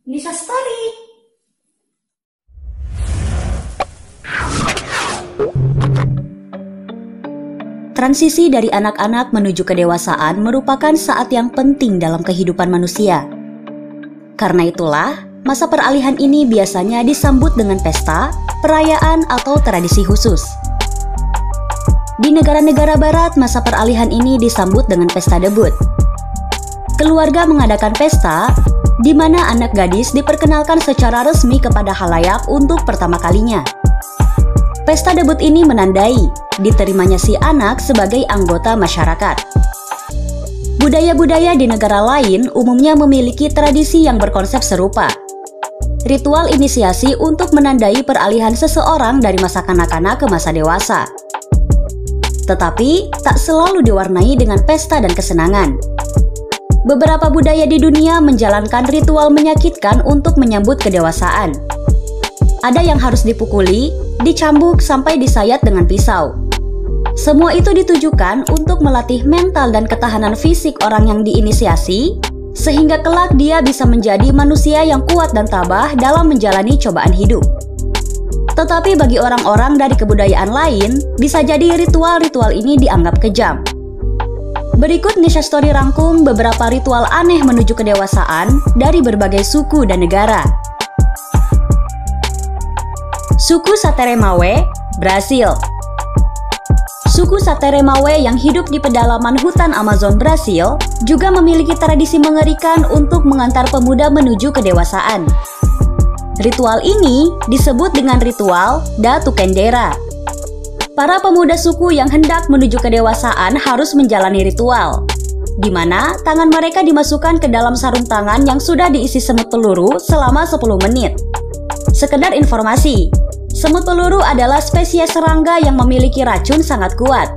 Lisa Story. Transisi dari anak-anak menuju kedewasaan merupakan saat yang penting dalam kehidupan manusia. Karena itulah, masa peralihan ini biasanya disambut dengan pesta, perayaan, atau tradisi khusus. Di negara-negara barat, masa peralihan ini disambut dengan pesta debut. Keluarga mengadakan pesta, di mana anak gadis diperkenalkan secara resmi kepada khalayak untuk pertama kalinya. Pesta debut ini menandai diterimanya si anak sebagai anggota masyarakat. Budaya-budaya di negara lain umumnya memiliki tradisi yang berkonsep serupa. Ritual inisiasi untuk menandai peralihan seseorang dari masa kanak-kanak ke masa dewasa. Tetapi, tak selalu diwarnai dengan pesta dan kesenangan. Beberapa budaya di dunia menjalankan ritual menyakitkan untuk menyambut kedewasaan. Ada yang harus dipukuli, dicambuk sampai disayat dengan pisau. Semua itu ditujukan untuk melatih mental dan ketahanan fisik orang yang diinisiasi, sehingga kelak dia bisa menjadi manusia yang kuat dan tabah dalam menjalani cobaan hidup. Tetapi bagi orang-orang dari kebudayaan lain, bisa jadi ritual-ritual ini dianggap kejam. Berikut Nisha Story rangkum beberapa ritual aneh menuju kedewasaan dari berbagai suku dan negara. Suku Sateremawe, Brasil. Suku Sateremawe yang hidup di pedalaman hutan Amazon Brasil juga memiliki tradisi mengerikan untuk mengantar pemuda menuju kedewasaan. Ritual ini disebut dengan ritual Da Tukendera. Para pemuda suku yang hendak menuju kedewasaan harus menjalani ritual, di mana tangan mereka dimasukkan ke dalam sarung tangan yang sudah diisi semut peluru selama 10 menit. Sekedar informasi, semut peluru adalah spesies serangga yang memiliki racun sangat kuat.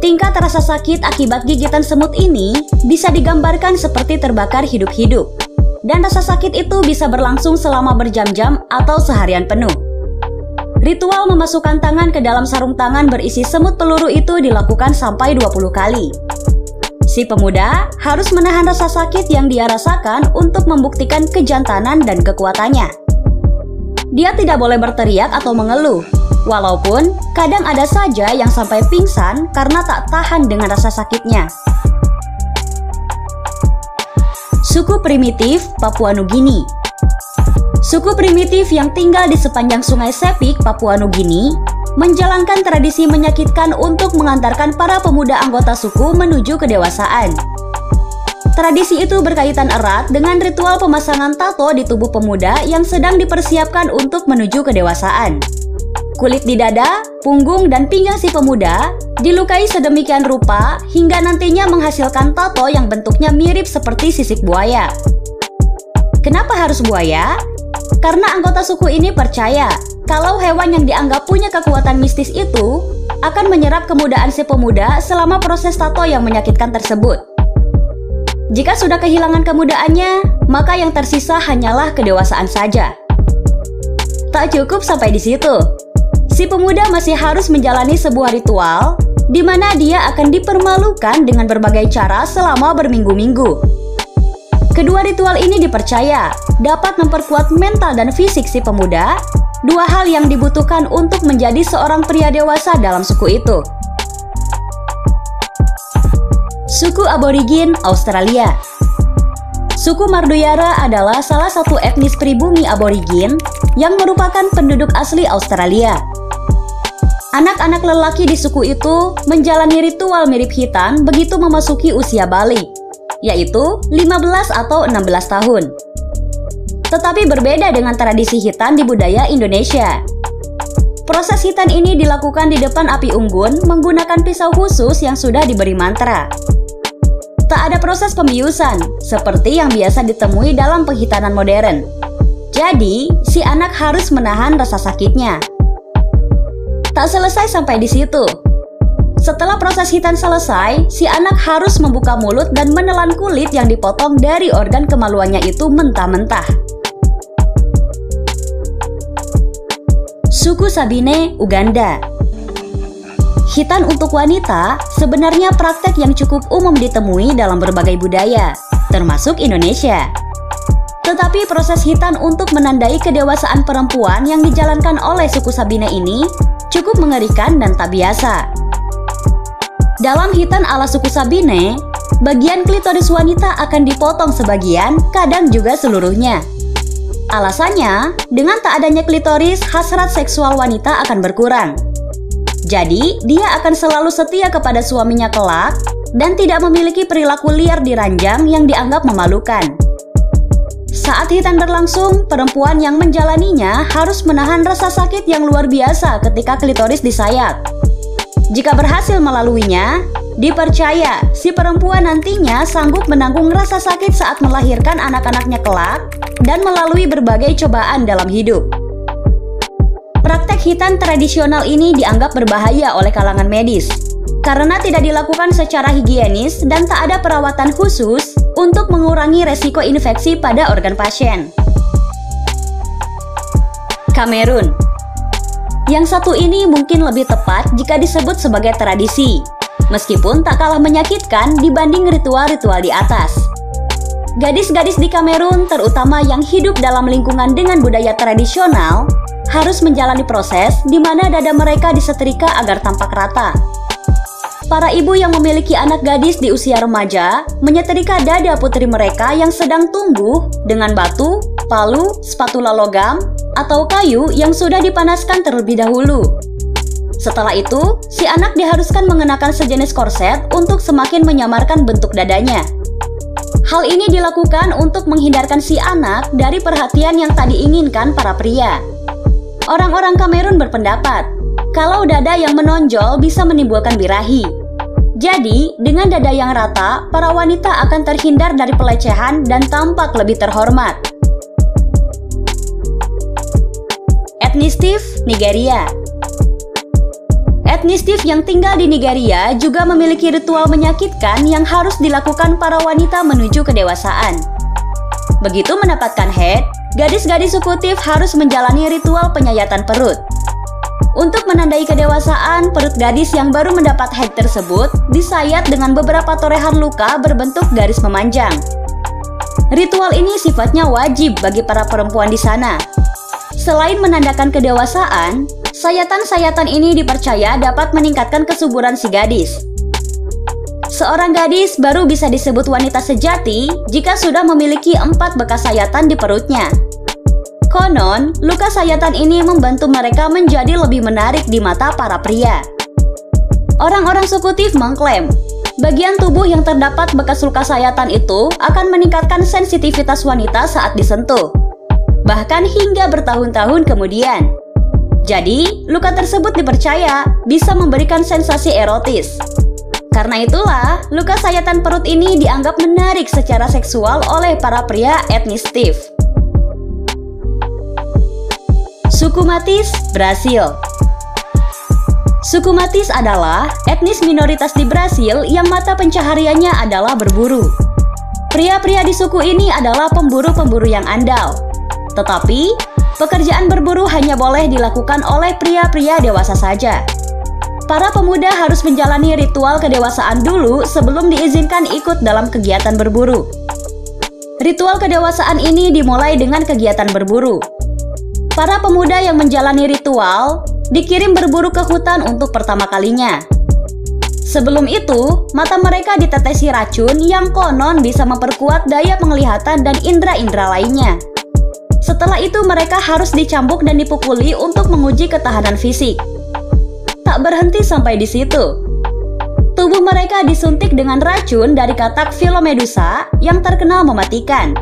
Tingkat rasa sakit akibat gigitan semut ini bisa digambarkan seperti terbakar hidup-hidup. Dan rasa sakit itu bisa berlangsung selama berjam-jam atau seharian penuh. Ritual memasukkan tangan ke dalam sarung tangan berisi semut peluru itu dilakukan sampai 20 kali. Si pemuda harus menahan rasa sakit yang dia rasakan untuk membuktikan kejantanan dan kekuatannya. Dia tidak boleh berteriak atau mengeluh, walaupun kadang ada saja yang sampai pingsan karena tak tahan dengan rasa sakitnya. Suku primitif Papua Nugini. Suku primitif yang tinggal di sepanjang Sungai Sepik, Papua Nugini, menjalankan tradisi menyakitkan untuk mengantarkan para pemuda anggota suku menuju kedewasaan. Tradisi itu berkaitan erat dengan ritual pemasangan tato di tubuh pemuda yang sedang dipersiapkan untuk menuju kedewasaan. Kulit di dada, punggung, dan pinggang si pemuda dilukai sedemikian rupa hingga nantinya menghasilkan tato yang bentuknya mirip seperti sisik buaya. Kenapa harus buaya? Karena anggota suku ini percaya kalau hewan yang dianggap punya kekuatan mistis itu akan menyerap kemudaan si pemuda selama proses tato yang menyakitkan tersebut. Jika sudah kehilangan kemudaannya, maka yang tersisa hanyalah kedewasaan saja. Tak cukup sampai di situ. Si pemuda masih harus menjalani sebuah ritual di mana dia akan dipermalukan dengan berbagai cara selama berminggu-minggu. Kedua ritual ini dipercaya dapat memperkuat mental dan fisik si pemuda, dua hal yang dibutuhkan untuk menjadi seorang pria dewasa dalam suku itu. Suku Aborigin Australia. Suku Marduyara adalah salah satu etnis pribumi Aborigin yang merupakan penduduk asli Australia. Anak-anak lelaki di suku itu menjalani ritual mirip hitan begitu memasuki usia balik, yaitu 15 atau 16 tahun. Tetapi berbeda dengan tradisi hitan di budaya Indonesia. Proses hitan ini dilakukan di depan api unggun menggunakan pisau khusus yang sudah diberi mantra. Tak ada proses pembiusan, seperti yang biasa ditemui dalam penghitanan modern. Jadi, si anak harus menahan rasa sakitnya. Tak selesai sampai di situ. Setelah proses hitan selesai, si anak harus membuka mulut dan menelan kulit yang dipotong dari organ kemaluannya itu mentah-mentah. Suku Sabine, Uganda. Hitan untuk wanita sebenarnya praktek yang cukup umum ditemui dalam berbagai budaya, termasuk Indonesia. Tetapi proses hitan untuk menandai kedewasaan perempuan yang dijalankan oleh suku Sabine ini cukup mengerikan dan tak biasa. Dalam hitan ala suku Sabine, bagian klitoris wanita akan dipotong sebagian, kadang juga seluruhnya. Alasannya, dengan tak adanya klitoris, hasrat seksual wanita akan berkurang. Jadi, dia akan selalu setia kepada suaminya kelak dan tidak memiliki perilaku liar di ranjang yang dianggap memalukan. Saat hitan berlangsung, perempuan yang menjalaninya harus menahan rasa sakit yang luar biasa ketika klitoris disayat. Jika berhasil melaluinya, dipercaya si perempuan nantinya sanggup menanggung rasa sakit saat melahirkan anak-anaknya kelak dan melalui berbagai cobaan dalam hidup. Praktek hitan tradisional ini dianggap berbahaya oleh kalangan medis karena tidak dilakukan secara higienis dan tak ada perawatan khusus untuk mengurangi resiko infeksi pada organ pasien. Kamerun. Yang satu ini mungkin lebih tepat jika disebut sebagai tradisi, meskipun tak kalah menyakitkan dibanding ritual-ritual di atas. Gadis-gadis di Kamerun, terutama yang hidup dalam lingkungan dengan budaya tradisional, harus menjalani proses di mana dada mereka disetrika agar tampak rata. Para ibu yang memiliki anak gadis di usia remaja menyetrika dada putri mereka yang sedang tumbuh dengan batu, palu, spatula logam, atau kayu yang sudah dipanaskan terlebih dahulu. Setelah itu, si anak diharuskan mengenakan sejenis korset untuk semakin menyamarkan bentuk dadanya. Hal ini dilakukan untuk menghindarkan si anak dari perhatian yang tak diinginkan para pria. Orang-orang Kamerun berpendapat kalau dada yang menonjol bisa menimbulkan birahi. Jadi, dengan dada yang rata, para wanita akan terhindar dari pelecehan dan tampak lebih terhormat. Etnis Tiv, Nigeria. Etnis Tiv yang tinggal di Nigeria juga memiliki ritual menyakitkan yang harus dilakukan para wanita menuju kedewasaan. Begitu mendapatkan head, gadis-gadis suku Tiv harus menjalani ritual penyayatan perut. Untuk menandai kedewasaan, perut gadis yang baru mendapat head tersebut disayat dengan beberapa torehan luka berbentuk garis memanjang. Ritual ini sifatnya wajib bagi para perempuan di sana. Selain menandakan kedewasaan, sayatan-sayatan ini dipercaya dapat meningkatkan kesuburan si gadis. Seorang gadis baru bisa disebut wanita sejati jika sudah memiliki 4 bekas sayatan di perutnya. Konon, luka sayatan ini membantu mereka menjadi lebih menarik di mata para pria. Orang-orang suku Tiv mengklaim, bagian tubuh yang terdapat bekas luka sayatan itu akan meningkatkan sensitivitas wanita saat disentuh, bahkan hingga bertahun-tahun kemudian. Jadi, luka tersebut dipercaya bisa memberikan sensasi erotis. Karena itulah, luka sayatan perut ini dianggap menarik secara seksual oleh para pria etnis Tiv. Suku Matis, Brasil. Suku Matis adalah etnis minoritas di Brasil yang mata pencahariannya adalah berburu. Pria-pria di suku ini adalah pemburu-pemburu yang andal. Tetapi, pekerjaan berburu hanya boleh dilakukan oleh pria-pria dewasa saja. Para pemuda harus menjalani ritual kedewasaan dulu sebelum diizinkan ikut dalam kegiatan berburu. Ritual kedewasaan ini dimulai dengan kegiatan berburu. Para pemuda yang menjalani ritual dikirim berburu ke hutan untuk pertama kalinya. Sebelum itu, mata mereka ditetesi racun yang konon bisa memperkuat daya penglihatan dan indera-indera lainnya. Setelah itu mereka harus dicambuk dan dipukuli untuk menguji ketahanan fisik. Tak berhenti sampai di situ. Tubuh mereka disuntik dengan racun dari katak Philomedusa yang terkenal mematikan.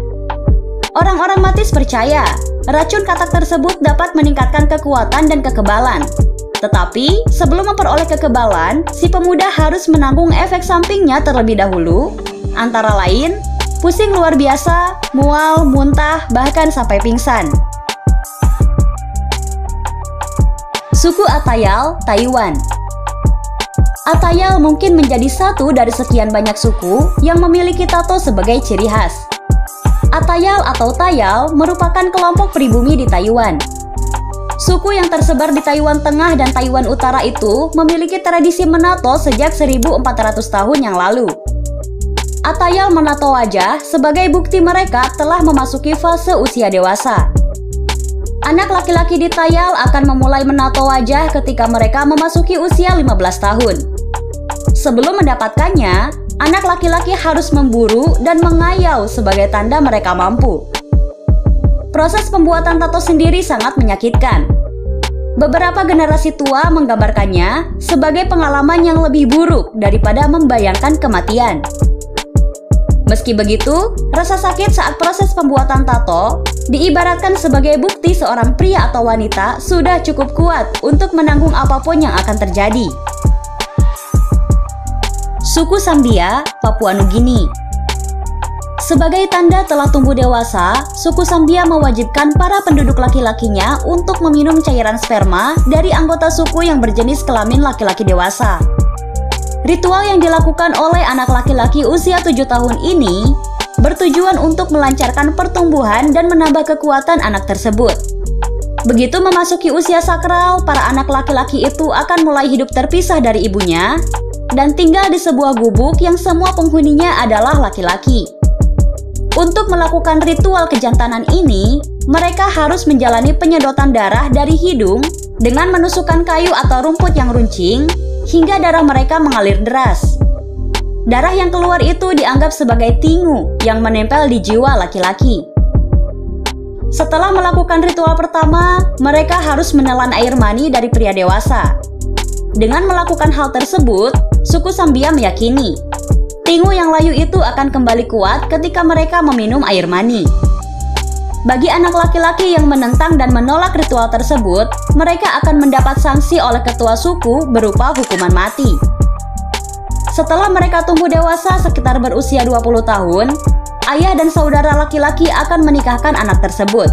Orang-orang Matis percaya racun katak tersebut dapat meningkatkan kekuatan dan kekebalan. Tetapi, sebelum memperoleh kekebalan, si pemuda harus menanggung efek sampingnya terlebih dahulu, antara lain pusing luar biasa, mual, muntah, bahkan sampai pingsan. Suku Atayal, Taiwan. Atayal mungkin menjadi satu dari sekian banyak suku yang memiliki tato sebagai ciri khas. Atayal atau Tayal merupakan kelompok pribumi di Taiwan. Suku yang tersebar di Taiwan Tengah dan Taiwan Utara itu memiliki tradisi menato sejak 1400 tahun yang lalu. Atayal menato wajah sebagai bukti mereka telah memasuki fase usia dewasa. Anak laki-laki di Tayal akan memulai menato wajah ketika mereka memasuki usia 15 tahun. Sebelum mendapatkannya, anak laki-laki harus memburu dan mengayau sebagai tanda mereka mampu. Proses pembuatan tato sendiri sangat menyakitkan. Beberapa generasi tua menggambarkannya sebagai pengalaman yang lebih buruk daripada membayangkan kematian. Meski begitu, rasa sakit saat proses pembuatan tato diibaratkan sebagai bukti seorang pria atau wanita sudah cukup kuat untuk menanggung apapun yang akan terjadi. Suku Sambia, Papua Nugini. Sebagai tanda telah tumbuh dewasa, suku Sambia mewajibkan para penduduk laki-lakinya untuk meminum cairan sperma dari anggota suku yang berjenis kelamin laki-laki dewasa. Ritual yang dilakukan oleh anak laki-laki usia 7 tahun ini bertujuan untuk melancarkan pertumbuhan dan menambah kekuatan anak tersebut. Begitu memasuki usia sakral, para anak laki-laki itu akan mulai hidup terpisah dari ibunya dan tinggal di sebuah gubuk yang semua penghuninya adalah laki-laki. Untuk melakukan ritual kejantanan ini, mereka harus menjalani penyedotan darah dari hidung dengan menusukkan kayu atau rumput yang runcing hingga darah mereka mengalir deras. Darah yang keluar itu dianggap sebagai tingu yang menempel di jiwa laki-laki. Setelah melakukan ritual pertama, mereka harus menelan air mani dari pria dewasa. Dengan melakukan hal tersebut, suku Sambia meyakini tingu yang layu itu akan kembali kuat ketika mereka meminum air mani. Bagi anak laki-laki yang menentang dan menolak ritual tersebut, mereka akan mendapat sanksi oleh ketua suku berupa hukuman mati. Setelah mereka tumbuh dewasa sekitar berusia 20 tahun, ayah dan saudara laki-laki akan menikahkan anak tersebut.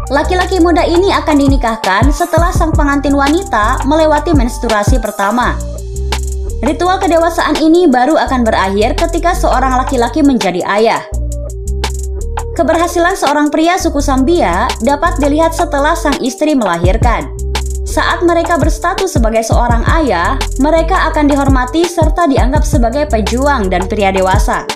Laki-laki muda ini akan dinikahkan setelah sang pengantin wanita melewati menstruasi pertama. Ritual kedewasaan ini baru akan berakhir ketika seorang laki-laki menjadi ayah. Keberhasilan seorang pria suku Sambia dapat dilihat setelah sang istri melahirkan. Saat mereka berstatus sebagai seorang ayah, mereka akan dihormati serta dianggap sebagai pejuang dan pria dewasa.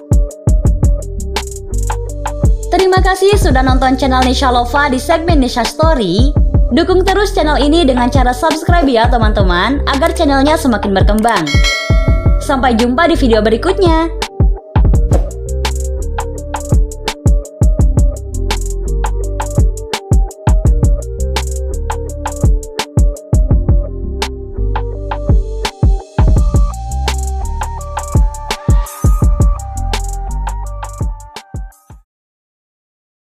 Terima kasih sudah nonton channel Nisha Lova di segmen Nisha Story. Dukung terus channel ini dengan cara subscribe ya teman-teman, agar channelnya semakin berkembang. Sampai jumpa di video berikutnya.